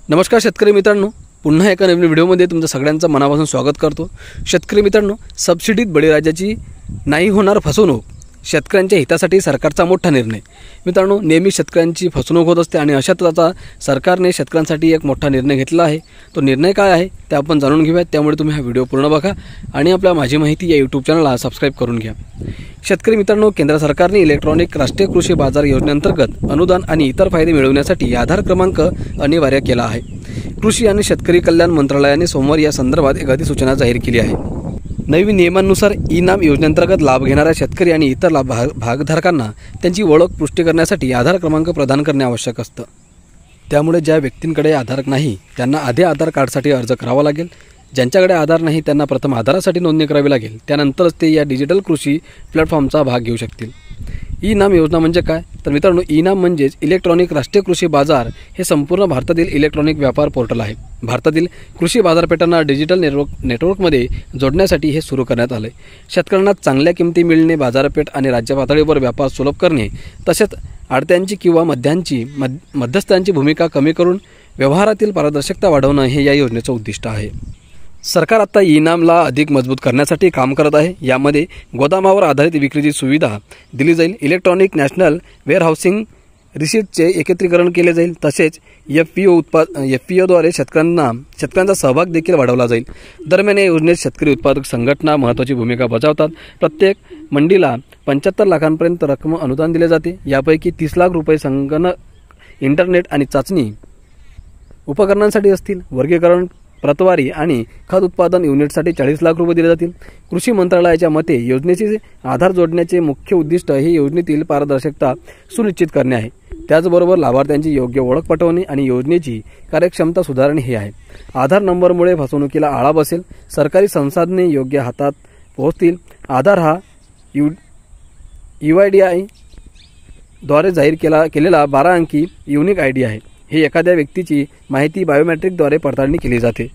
नमस्कार शेतकरी मित्रांनो, पुन्हा एका नवीन व्हिडिओमध्ये तुमचं सगळ्यांचं मनापासून स्वागत करतो। शेतकरी मित्रांनो, सबसिडीत बळीराजाची नाही होणार फसवणूक, शेतकऱ्यांच्या हितासाठी सरकारचा मोठा निर्णय। मित्रांनो, नेहमी शेतकऱ्यांची फसवणूक होत असते आणि अशातच आता सरकारने शेतकऱ्यांसाठी एक मोठा निर्णय घेतला आहे। तो निर्णय काय आहे ते आपण जाणून घेऊया, त्यामुळे तुम्ही हा व्हिडिओ पूर्ण बघा आणि आपल्या माझी माहिती या यूट्यूब चॅनलला सबस्क्राइब करून घ्या। शेतकरी मित्रांनो, केंद्र सरकारने इलेक्ट्रॉनिक राष्ट्रीय कृषी बाजार योजनेअंतर्गत अनुदान आणि इतर फायदे मिळवण्यासाठी आधार क्रमांक अनिवार्य केला आहे। कृषी आणि शेतकरी कल्याण मंत्रालयाने सोमवारी या संदर्भात एक अधिसूचना जाहीर केली आहे। नवीन नियमांनुसार ई-नाम योजनेअंतर्गत लाभ घेणाऱ्या शेतकरी आणि इतर भागधारकांना त्यांची ओळख पुष्टी करण्यासाठी आधार क्रमांक प्रदान करणे आवश्यक असतं। त्यामुळे ज्या व्यक्तींकडे आधार नाही त्यांना आधी आधार कार्डसाठी अर्ज करावा लागेल। ज्यांच्याकडे आधार नाही त्यांना प्रथम आधारासाठी नोंदणी करावी लागेल, त्यानंतरच ते या डिजिटल कृषी प्लॅटफॉर्मचा भाग घेऊ शकतील। ई-नाम योजना म्हणजे काय तर मित्रांनो, ई-नाम म्हणजेच इलेक्ट्रॉनिक राष्ट्रीय कृषी बाजार हे संपूर्ण भारतातील इलेक्ट्रॉनिक व्यापार पोर्टल आहे। भारतातील कृषी बाजारपेठांना डिजिटल नेटवर्कमध्ये जोडण्यासाठी हे सुरू करण्यात आले। शेतकऱ्यांना चांगल्या किमती मिळणे, बाजारपेठ आणि राज्य पातळीवर व्यापार सुलभ करणे, तसेच आडत्यांची किंवा मध्यस्थांची भूमिका कमी करून व्यवहारातील पारदर्शकता वाढवणं हे या योजनेचं उद्दिष्ट आहे। सरकार आता ई-नामला अधिक मजबूत करण्यासाठी काम करत आहे। यामध्ये गोदामावर आधारित विक्रीची सुविधा दिली जाईल, इलेक्ट्रॉनिक नॅशनल वेअरहाऊसिंग रिसीटचे एकत्रीकरण केले जाईल, तसेच FPOद्वारे शेतकऱ्यांचा सहभाग देखील वाढवला जाईल। दरम्यान या योजनेत शेतकरी उत्पादक संघटना महत्त्वाची भूमिका बजावतात। प्रत्येक मंडीला 75 लाखांपर्यंत रक्कम अनुदान दिले जाते। यापैकी 30 लाख रुपये संगणक, इंटरनेट आणि चाचणी उपकरणांसाठी असतील। वर्गीकरण, प्रतवारी आणि खत उत्पादन युनिटसाठी 40 लाख रुपये दिले जातील। कृषी मंत्रालयाच्या मते योजनेचे आधार जोडण्याचे मुख्य उद्दिष्ट हे योजनेतील पारदर्शकता सुनिश्चित करणे आहे। त्याचबरोबर लाभार्थ्यांची योग्य ओळख पटवणे आणि योजनेची कार्यक्षमता सुधारणे हे आहे। आधार नंबरमुळे फसवणुकीला आळा बसेल, सरकारी संसाधने योग्य हातात पोहोचतील। आधार हा UIDAI द्वारे जाहीर केलेला 12 अंकी युनिक ID आहे। हे एखाद्या व्यक्तीची माहिती बायोमेट्रिकद्वारे पडताळणी केली जाते।